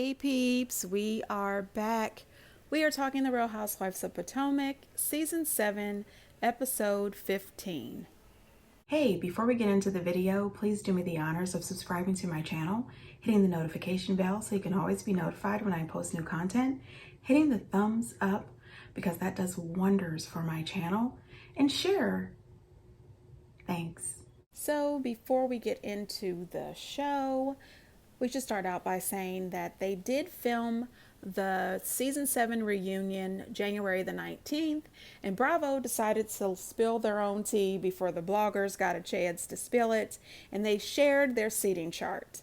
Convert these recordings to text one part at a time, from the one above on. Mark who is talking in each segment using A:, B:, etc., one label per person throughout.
A: Hey peeps, we are back. We are talking The Real Housewives of Potomac, Season 7, Episode 15. Hey, before we get into the video, please do me the honors of subscribing to my channel, hitting the notification bell so you can always be notified when I post new content, hitting the thumbs up because that does wonders for my channel, and share. Thanks. So before we get into the show, we should start out by saying that they did film the season 7 reunion January the 19th, and Bravo decided to spill their own tea before the bloggers got a chance to spill it, and they shared their seating chart.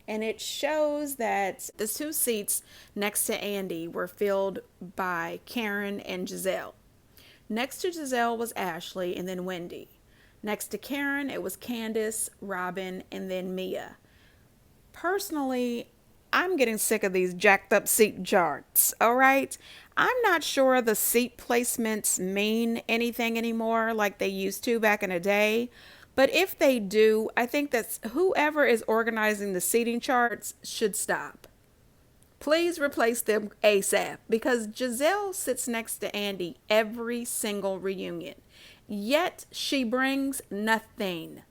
A: And it shows that the two seats next to Andy were filled by Karen and Giselle. Next to Giselle was Ashley and then Wendy. Next to Karen, it was Candace, Robin, and then Mia. Personally, I'm getting sick of these jacked up seat charts, all right? I'm not sure the seat placements mean anything anymore like they used to back in the day. But if they do, I think that whoever is organizing the seating charts should stop. Please replace them ASAP because Giselle sits next to Andy every single reunion. Yet she brings nothing.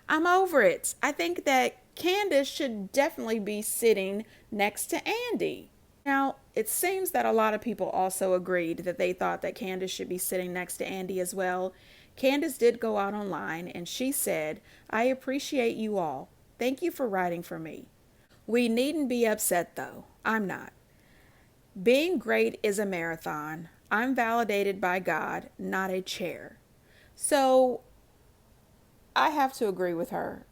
A: I'm over it. I think that Candace should definitely be sitting next to Andy. Now, it seems that a lot of people also agreed that they thought that Candace should be sitting next to Andy as well. Candace did go out online and she said, "I appreciate you all. Thank you for writing for me. We needn't be upset though. I'm not. Being great is a marathon. I'm validated by God, not a chair." So I have to agree with her.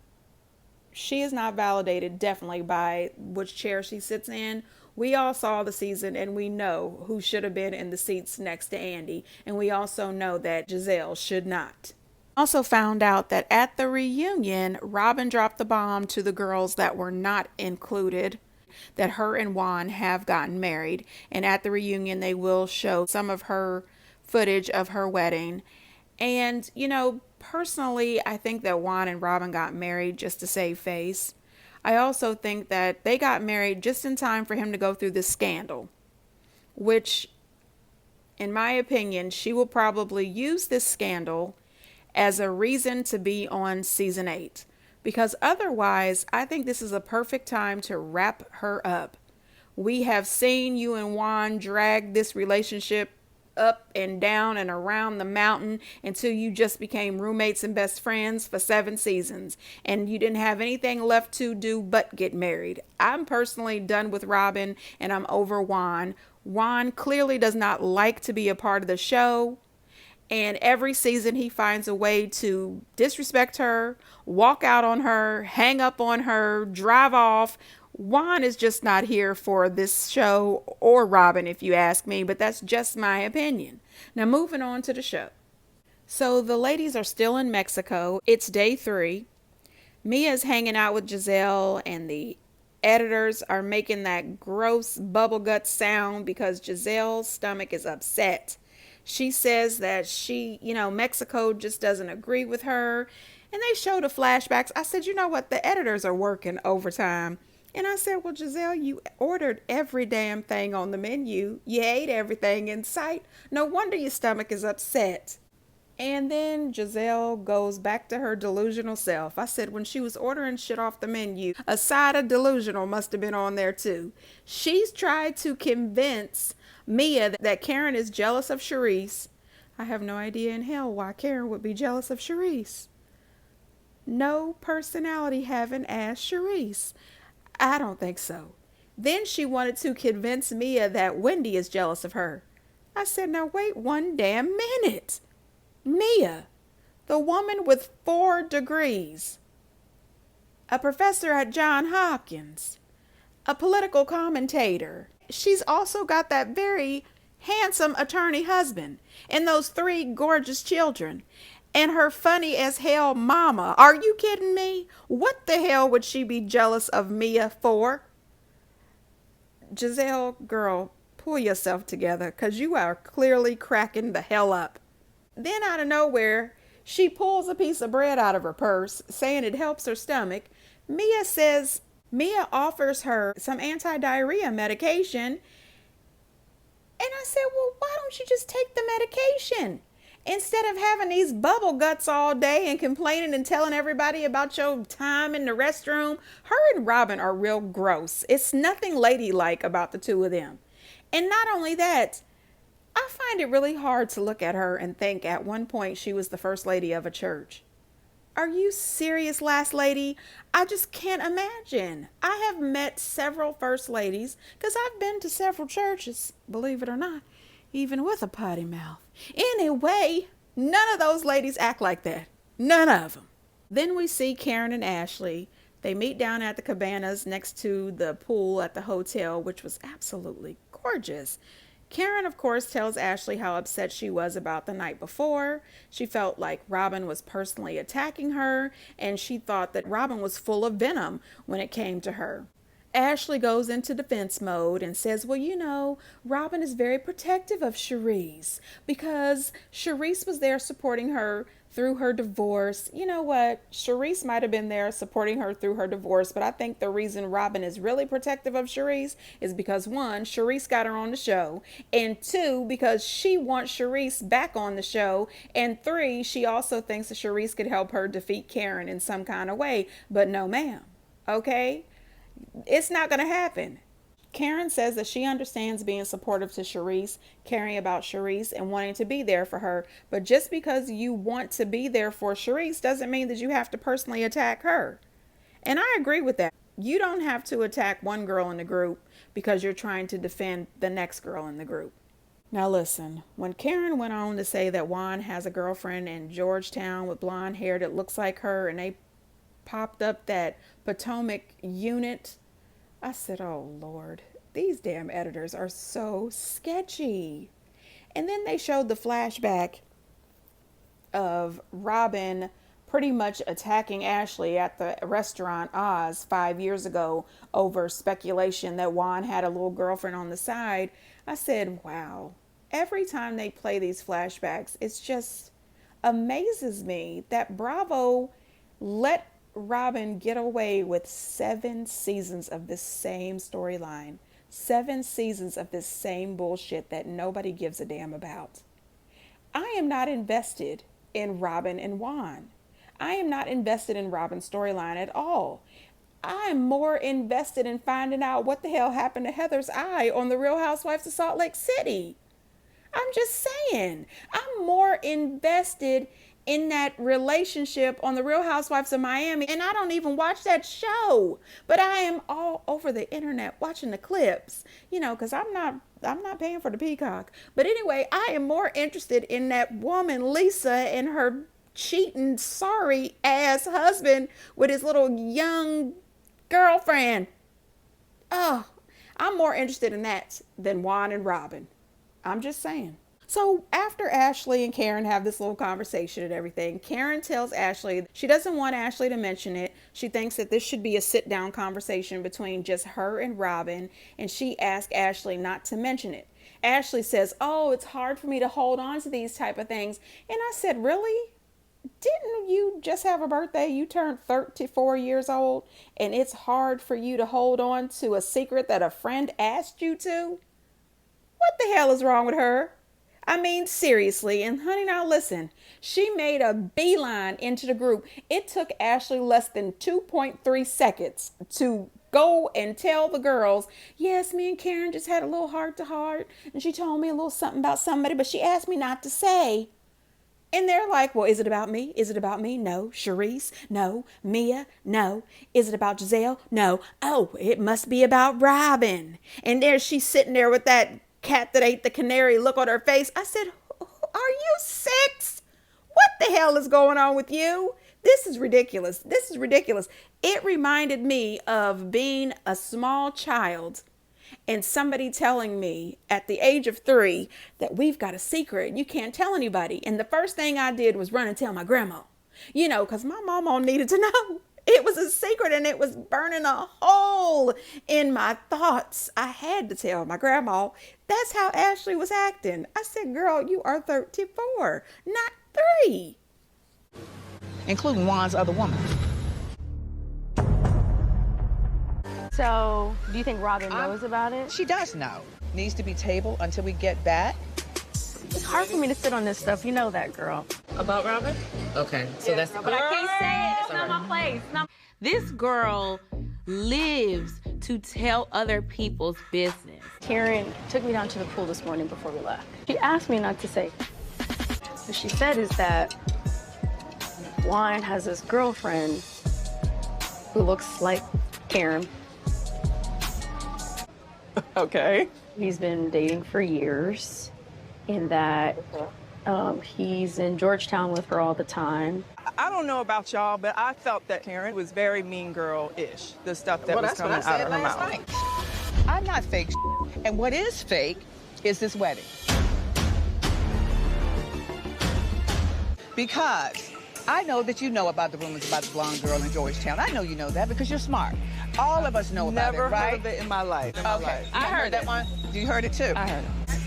A: She is not validated definitely by which chair she sits in. We all saw the season and we know who should have been in the seats next to Andy. And we also know that Giselle should not. Also found out that at the reunion, Robin dropped the bomb to the girls that were not included that her and Juan have gotten married. And at the reunion, they will show some of her footage of her wedding. And, personally, I think that Juan and Robin got married just to save face. I also think that they got married just in time for him to go through this scandal, which, in my opinion, she will probably use this scandal as a reason to be on season 8. Because otherwise, I think this is a perfect time to wrap her up. We have seen you and Juan drag this relationship up and down and around the mountain until you just became roommates and best friends for 7 seasons and you didn't have anything left to do but get married. I'm personally done with Robin and I'm over Juan. Juan clearly does not like to be a part of the show, and every season he finds a way to disrespect her, walk out on her, hang up on her, drive off. Juan is just not here for this show, or Robin, if you ask me, but that's just my opinion. Now, moving on to the show. So the ladies are still in Mexico. It's day 3. Mia's hanging out with Giselle, and the editors are making that gross bubble gut sound because Giselle's stomach is upset. She says that Mexico just doesn't agree with her. And they show the flashbacks. I said, you know what? The editors are working overtime. And I said, well, Giselle, you ordered every damn thing on the menu. You ate everything in sight. No wonder your stomach is upset. And then Giselle goes back to her delusional self. I said, when she was ordering shit off the menu, a side of delusional must have been on there too. She's tried to convince Mia that Karen is jealous of Charisse. I have no idea in hell why Karen would be jealous of Charisse. No personality having ass Charisse. I don't think so. Then she wanted to convince Mia that Wendy is jealous of her. I said, now wait one damn minute. Mia, the woman with 4 degrees, a professor at Johns Hopkins, a political commentator. She's also got that very handsome attorney husband and those 3 gorgeous children. And her funny as hell mama. Are you kidding me? What the hell would she be jealous of Mia for? Giselle, girl, pull yourself together because you are clearly cracking the hell up. Then out of nowhere, she pulls a piece of bread out of her purse saying it helps her stomach. Mia says Mia offers her some anti-diarrhea medication. And I said, well, why don't you just take the medication? Instead of having these bubble guts all day and complaining and telling everybody about your time in the restroom. Her and Robin are real gross. It's nothing ladylike about the two of them. And not only that, I find it really hard to look at her and think at one point she was the first lady of a church. Are you serious, last lady? I just can't imagine. I have met several first ladies because I've been to several churches, believe it or not, even with a potty mouth. Anyway, none of those ladies act like that. None of them. Then we see Karen and Ashley. They meet down at the cabanas next to the pool at the hotel, which was absolutely gorgeous. Karen, of course, tells Ashley how upset she was about the night before. She felt like Robin was personally attacking her, and she thought that Robin was full of venom when it came to her. Ashley goes into defense mode and says, well, you know, Robin is very protective of Charisse because Charisse was there supporting her through her divorce. You know what? Charisse might have been there supporting her through her divorce, but I think the reason Robin is really protective of Charisse is because, one, Charisse got her on the show, and two, because she wants Charisse back on the show, and three, she also thinks that Charisse could help her defeat Karen in some kind of way. But no, ma'am. Okay? It's not going to happen. Karen says that she understands being supportive to Charisse, caring about Charisse, and wanting to be there for her. But just because you want to be there for Charisse doesn't mean that you have to personally attack her. And I agree with that. You don't have to attack one girl in the group because you're trying to defend the next girl in the group. Now listen, when Karen went on to say that Juan has a girlfriend in Georgetown with blonde hair that looks like her, and they popped up that Potomac unit, I said, oh Lord, these damn editors are so sketchy. And then they showed the flashback of Robin pretty much attacking Ashley at the restaurant Oz 5 years ago over speculation that Juan had a little girlfriend on the side. I said, wow, every time they play these flashbacks, it just amazes me that Bravo let Robin get away with 7 seasons of this same storyline, 7 seasons of this same bullshit that nobody gives a damn about. I am not invested in Robin and Juan. I am not invested in Robin's storyline at all. I'm more invested in finding out what the hell happened to Heather's eye on the Real Housewives of Salt Lake City. I'm just saying, I'm more invested in that relationship on the Real Housewives of Miami, and I don't even watch that show, but I am all over the internet watching the clips, you know, because I'm not paying for the Peacock. But anyway, I am more interested in that woman Lisa and her cheating sorry ass husband with his little young girlfriend. Oh, I'm more interested in that than Juan and Robin. I'm just saying. So after Ashley and Karen have this little conversation and everything, Karen tells Ashley she doesn't want Ashley to mention it. She thinks that this should be a sit-down conversation between just her and Robin, and she asked Ashley not to mention it. Ashley says, oh, it's hard for me to hold on to these type of things. And I said, really? Didn't you just have a birthday? You turned 34 years old, and it's hard for you to hold on to a secret that a friend asked you to? What the hell is wrong with her? I mean, seriously. And honey, now listen, she made a beeline into the group. It took Ashley less than 2.3 seconds to go and tell the girls, yes, me and Karen just had a little heart to heart, and she told me a little something about somebody, but she asked me not to say. And they're like, well, is it about me? Is it about me? No. Charisse? No. Mia? No. Is it about Giselle? No. Oh, it must be about Robin. And there she's sitting there with that cat that ate the canary look on her face. I said, are you 6? What the hell is going on with you? This is ridiculous. This is ridiculous. It reminded me of being a small child and somebody telling me at the age of 3 that we've got a secret. You can't tell anybody. And the first thing I did was run and tell my grandma, you know, because my mama needed to know. It was a secret and it was burning a hole in my thoughts. I had to tell my grandma. That's how Ashley was acting. I said, girl, you are 34, not 3.
B: Including Juan's other woman. So, do you think Robin knows about it?
C: She does know. Needs to be tabled until we get back.
B: It's hard for me to sit on this stuff. You know that, girl.
D: About Robin? Okay, so that's...
B: But I can't say it. It's not my place.
D: This girl lives to tell other people's business.
B: Karen took me down to the pool this morning before we left. She asked me not to say. What she said is that Juan has this girlfriend who looks like Karen.
D: Okay.
B: He's been dating for years, and that he's in Georgetown with her all the time.
E: I don't know about y'all, but I felt that Karen was very mean girl-ish, the stuff that was coming out of her mouth.
C: Night. I'm not fake, and what is fake is this wedding. Because I know that you know about the rumors about the blonde girl in Georgetown. I know you know that because you're smart. All of us know about it, right?
E: Never heard of it in my life.
C: Okay, I heard that one. You heard it too?
B: I heard it.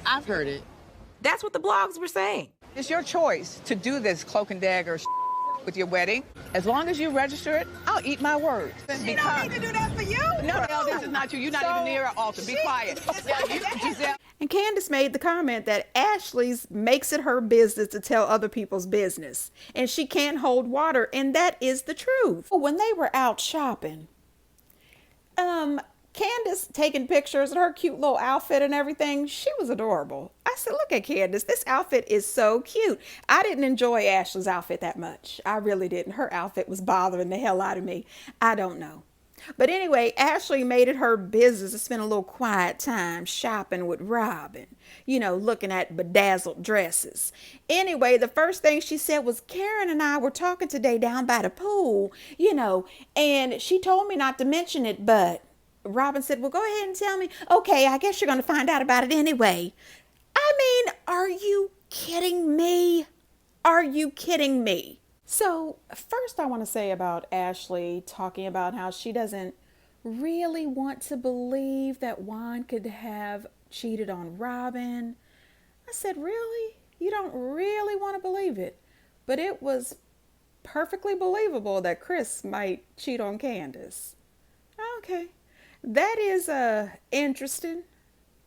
D: I've heard it. That's what the blogs were saying.
C: It's your choice to do this cloak and dagger with your wedding. As long as you register it, I'll eat my words.
E: She don't need to do that for you.
C: No, this is not you. You're not even near our altar. Be quiet. Giselle.
A: And Candace made the comment that Ashley's makes it her business to tell other people's business, and she can't hold water, and that is the truth. When they were out shopping, Candace taking pictures of her cute little outfit and everything, she was adorable. I said, look at Candace, this outfit is so cute. I didn't enjoy Ashley's outfit that much. I really didn't. Her outfit was bothering the hell out of me. I don't know. But anyway, Ashley made it her business to spend a little quiet time shopping with Robin, you know, looking at bedazzled dresses. Anyway, the first thing she said was, Karen and I were talking today down by the pool, you know, and she told me not to mention it, but Robin said, well, go ahead and tell me. Okay, I guess you're going to find out about it anyway. I mean, are you kidding me? Are you kidding me? So first I want to say about Ashley talking about how she doesn't really want to believe that Juan could have cheated on Robin. I said, really? You don't really want to believe it? But it was perfectly believable that Chris might cheat on Candace. Okay. That is interesting.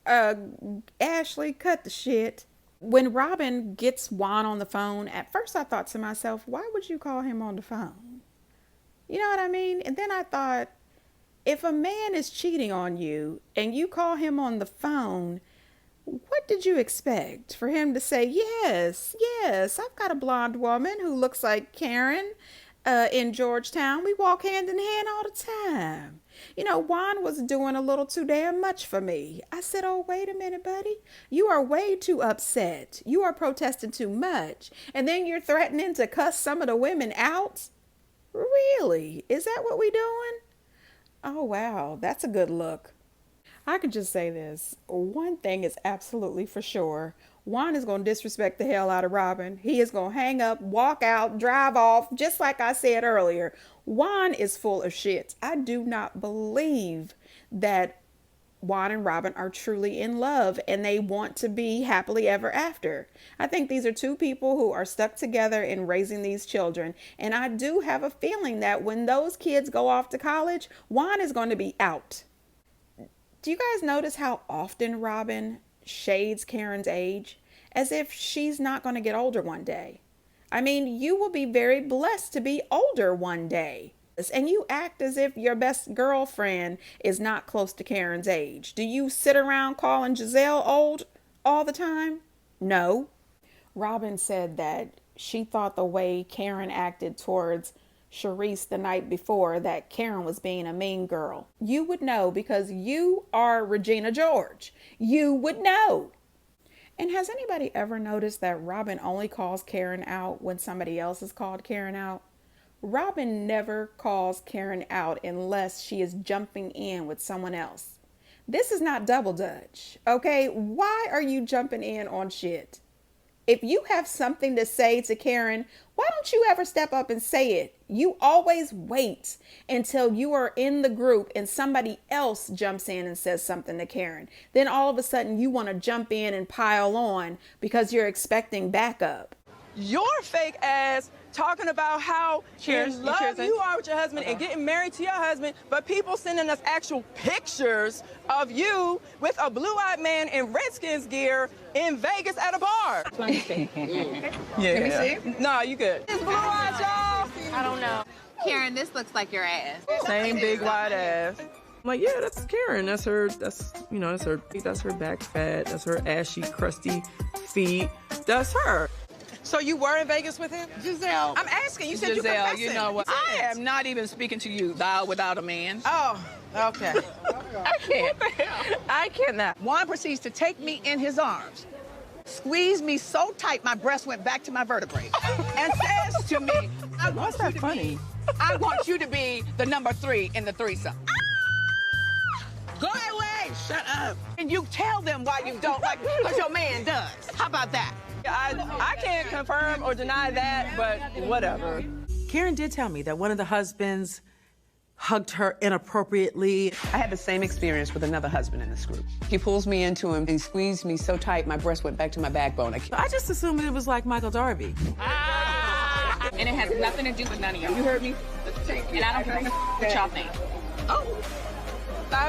A: Ashley, cut the shit. When Robin gets Juan on the phone, at first I thought to myself, why would you call him on the phone? You know what I mean? And then I thought, if a man is cheating on you and you call him on the phone, what did you expect? For him to say, yes, I've got a blonde woman who looks like Karen in Georgetown. We walk hand in hand all the time. You know, Juan was doing a little too damn much for me. I said, oh, wait a minute, buddy. You are way too upset. You are protesting too much. And then you're threatening to cuss some of the women out? Really? Is that what we doing? Oh, wow. That's a good look. I can just say this. One thing is absolutely for sure. Juan is going to disrespect the hell out of Robin. He is going to hang up, walk out, drive off, just like I said earlier. Juan is full of shit. I do not believe that Juan and Robin are truly in love and they want to be happily ever after. I think these are two people who are stuck together in raising these children. And I do have a feeling that when those kids go off to college, Juan is going to be out. Do you guys notice how often Robin shades Karen's age as if she's not going to get older one day? I mean, you will be very blessed to be older one day. And you act as if your best girlfriend is not close to Karen's age. Do you sit around calling Giselle old all the time? No. Robin said that she thought the way Karen acted towards Sharice the night before, that Karen was being a mean girl. You would know because you are Regina George. You would know. And has anybody ever noticed that Robin only calls Karen out when somebody else has called Karen out? Robin never calls Karen out unless she is jumping in with someone else. This is not double dutch, okay? Why are you jumping in on shit? If you have something to say to Karen, why don't you ever step up and say it? You always wait until you are in the group and somebody else jumps in and says something to Karen. Then all of a sudden you want to jump in and pile on because you're expecting backup.
E: your fake ass talking about how
C: Cheers.
E: in
C: You
E: love
C: cheersing?
E: you are with your husband and getting married to your husband, but people sending us actual pictures of you with a blue-eyed man in Redskins gear in Vegas at a bar.
C: Let me see.
E: Yeah.
C: Let me see.
E: Nah, you good. It's blue-eyed, y'all.
B: I don't know.
F: Karen, this looks like your ass.
E: Same big wide ass.
D: I'm like, yeah, that's Karen. That's her back fat. That's her ashy, crusty feet. That's her.
C: So you were in Vegas with him?
F: Giselle.
C: I'm asking. You said
F: Giselle,
C: you confessing.
F: you know what?
C: I am not even speaking to you, thou without a man. Oh, okay. I can't. What the hell? I cannot. Juan proceeds to take me in his arms, squeezed me so tight my breast went back to my vertebrae, and says to me,
E: What's that funny?
C: I want you to be the number 3 in the threesome. Go away! Shut up. And you tell them why you don't like it, because your man does. How about that?
E: I can't confirm or deny that, but whatever.
G: Karen did tell me that one of the husbands hugged her inappropriately.
H: I had the same experience with another husband in this group. He pulls me into him, he squeezed me so tight my breast went back to my backbone.
G: I just assumed it was like Michael Darby.
F: And it has nothing to do with none of y'all. You heard me? And I don't care what y'all think.
C: Oh.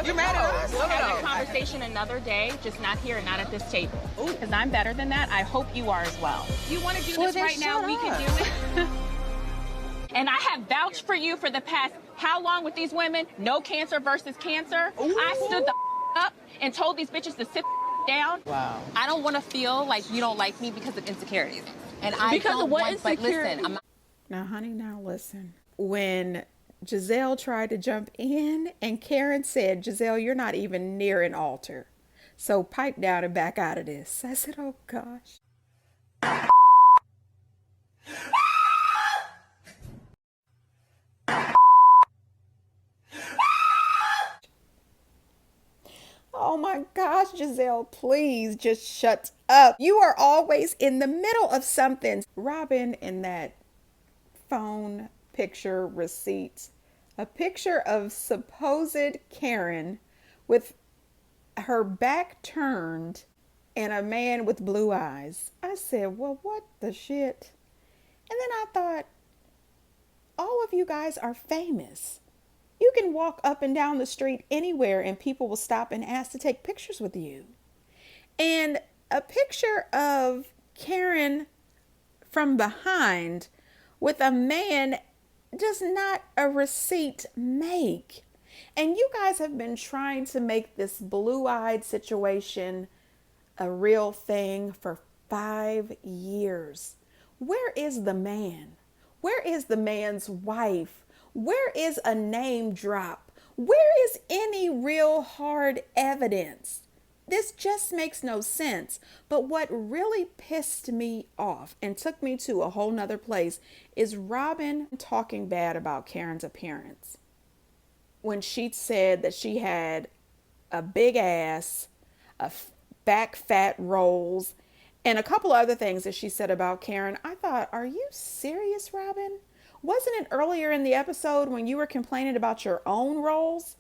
C: You mad at us?
F: We'll have a conversation another day, just not here, not at this table. Because I'm better than that. I hope you are as well. You want to do this right now? We can do it. And I have vouched for you for the past how long with these women? No cancer versus cancer. I stood the up and told these bitches to sit down.
H: Wow.
F: I don't want to feel like you don't like me because of insecurities. And I
B: Because
F: don't
B: of what
F: want, but
B: insecurity?
F: listen, I'm not.
A: Now, honey, now listen. When Giselle tried to jump in and Karen said, Giselle, you're not even near an altar. So pipe down and back out of this. I said, oh gosh. Oh my gosh, Giselle, please just shut up. You are always in the middle of something. Robin in that phone picture receipt, a picture of supposed Karen with her back turned and a man with blue eyes. I said, well, what the shit? And then I thought, all of you guys are famous. You can walk up and down the street anywhere and people will stop and ask to take pictures with you. And a picture of Karen from behind with a man does not a receipt make. And you guys have been trying to make this blue-eyed situation a real thing for 5 years. Where is the man? Where is the man's wife? Where is a name drop? Where is any real hard evidence? This just makes no sense. But what really pissed me off and took me to a whole nother place is Robin talking bad about Karen's appearance. When she said that she had a big ass, back fat rolls, and a couple other things that she said about Karen, I thought, are you serious, Robin? Wasn't it earlier in the episode when you were complaining about your own rolls?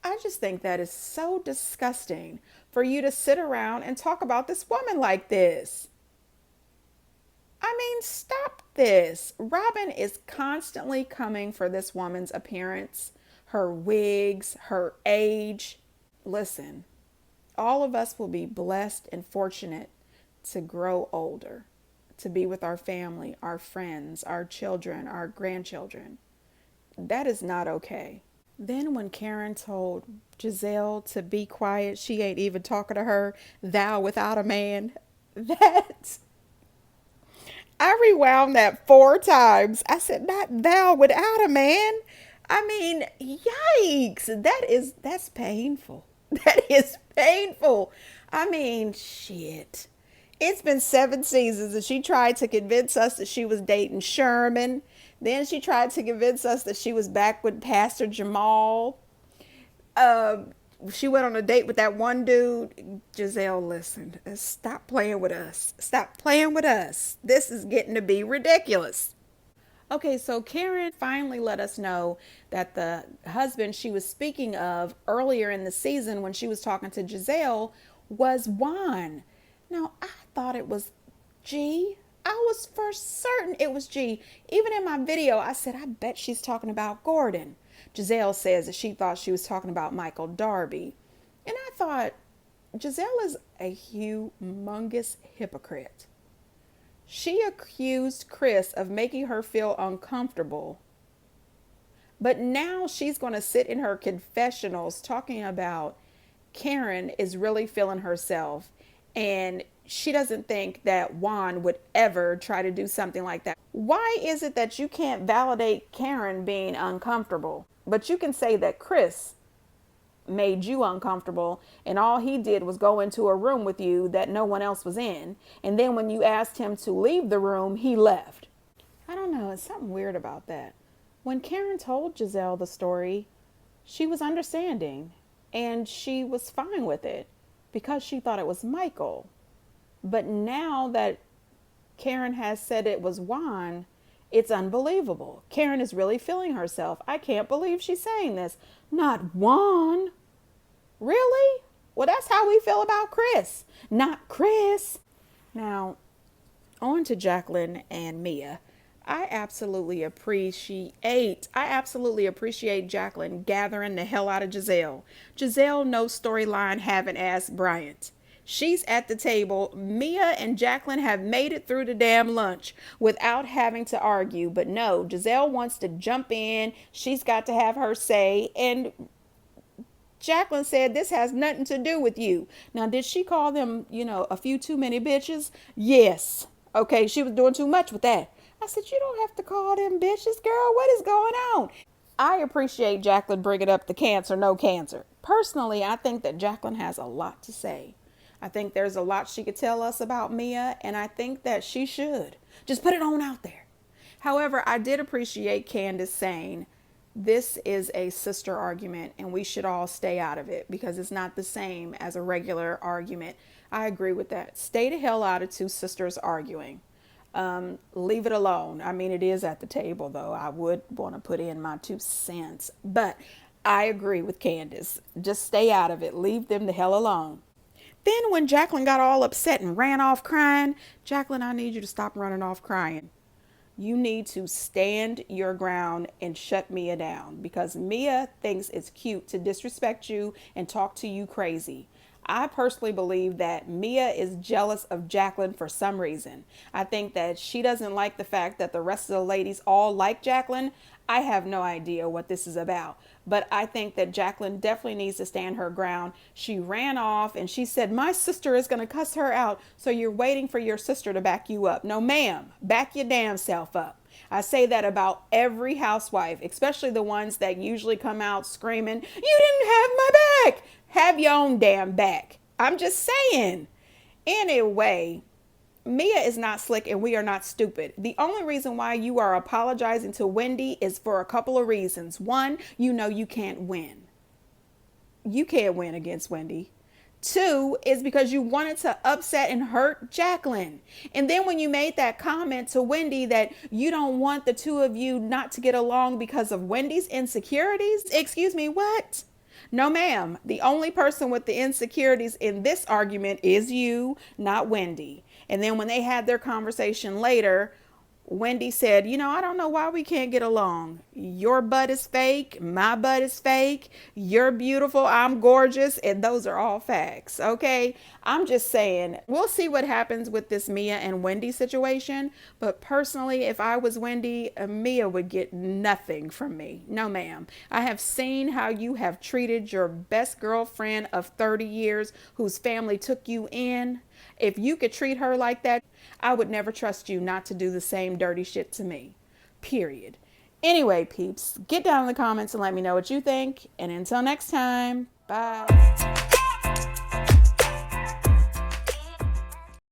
A: I just think that is so disgusting for you to sit around and talk about this woman like this. I mean, stop this. Robin is constantly coming for this woman's appearance, her wigs, her age. Listen, all of us will be blessed and fortunate to grow older, to be with our family, our friends, our children, our grandchildren. That is not okay. Then when Karen told Giselle to be quiet, she ain't even talking to her, thou without a man, I rewound that 4 times. I said, not thou without a man. I mean, yikes. That's painful. That is painful. I mean, shit. It's been 7 seasons and she tried to convince us that she was dating Sherman. Then she tried to convince us that she was back with Pastor Jamal. She went on a date with that one dude. Giselle, listen, stop playing with us. Stop playing with us. This is getting to be ridiculous. Okay, so Karen finally let us know that the husband she was speaking of earlier in the season when she was talking to Giselle was Juan. Now, I thought it was G. I was for certain it was G. Even in my video, I said, I bet she's talking about Gordon. Giselle says that she thought she was talking about Michael Darby. And I thought, Giselle is a humongous hypocrite. She accused Chris of making her feel uncomfortable. But now she's going to sit in her confessionals talking about Karen is really feeling herself. And she doesn't think that Juan would ever try to do something like that. Why is it that you can't validate Karen being uncomfortable, but you can say that Chris made you uncomfortable and all he did was go into a room with you that no one else was in, and then when you asked him to leave the room, he left? I don't know, it's something weird about that. When Karen told Giselle the story, she was understanding and she was fine with it because she thought it was Michael. But now that Karen has said it was Juan, it's unbelievable. Karen is really feeling herself. I can't believe she's saying this. Not Juan. Really? Well, that's how we feel about Chris. Not Chris. Now, on to Jacqueline and Mia. I absolutely appreciate Jacqueline gathering the hell out of Giselle. Giselle, no storyline, haven't asked Bryant. She's at the table. Mia and Jacqueline have made it through the damn lunch without having to argue. But no, Giselle wants to jump in. She's got to have her say. And Jacqueline said, this has nothing to do with you. Now, did she call them, a few too many bitches? Yes. Okay, she was doing too much with that. I said, you don't have to call them bitches, girl. What is going on? I appreciate Jacqueline bringing up the cancer, no cancer. Personally, I think that Jacqueline has a lot to say. I think there's a lot she could tell us about Mia, and I think that she should. Just put it on out there. However, I did appreciate Candace saying, this is a sister argument and we should all stay out of it because it's not the same as a regular argument. I agree with that. Stay the hell out of two sisters arguing. Leave it alone. I mean, it is at the table, though. I would want to put in my 2 cents. But I agree with Candace. Just stay out of it. Leave them the hell alone. Then when Jacqueline got all upset and ran off crying, Jacqueline, I need you to stop running off crying. You need to stand your ground and shut Mia down because Mia thinks it's cute to disrespect you and talk to you crazy. I personally believe that Mia is jealous of Jacqueline for some reason. I think that she doesn't like the fact that the rest of the ladies all like Jacqueline. I have no idea what this is about, but I think that Jacqueline definitely needs to stand her ground. She ran off and she said, my sister is going to cuss her out. So you're waiting for your sister to back you up. No, ma'am, back your damn self up. I say that about every housewife, especially the ones that usually come out screaming, you didn't have my back. Have your own damn back. I'm just saying. Anyway, Mia is not slick and we are not stupid. The only reason why you are apologizing to Wendy is for a couple of reasons. One, you know you can't win. You can't win against Wendy. 2 is because you wanted to upset and hurt Jacqueline. And then when you made that comment to Wendy that you don't want the two of you not to get along because of Wendy's insecurities. Excuse me, what? No, ma'am. The only person with the insecurities in this argument is you, not Wendy. And then when they had their conversation later, Wendy said, I don't know why we can't get along. Your butt is fake. My butt is fake. You're beautiful. I'm gorgeous. And those are all facts. Okay. I'm just saying, we'll see what happens with this Mia and Wendy situation. But personally, if I was Wendy, Mia would get nothing from me. No, ma'am. I have seen how you have treated your best girlfriend of 30 years whose family took you in. If you could treat her like that, I would never trust you not to do the same dirty shit to me. Period. Anyway, peeps, get down in the comments and let me know what you think. And until next time, bye.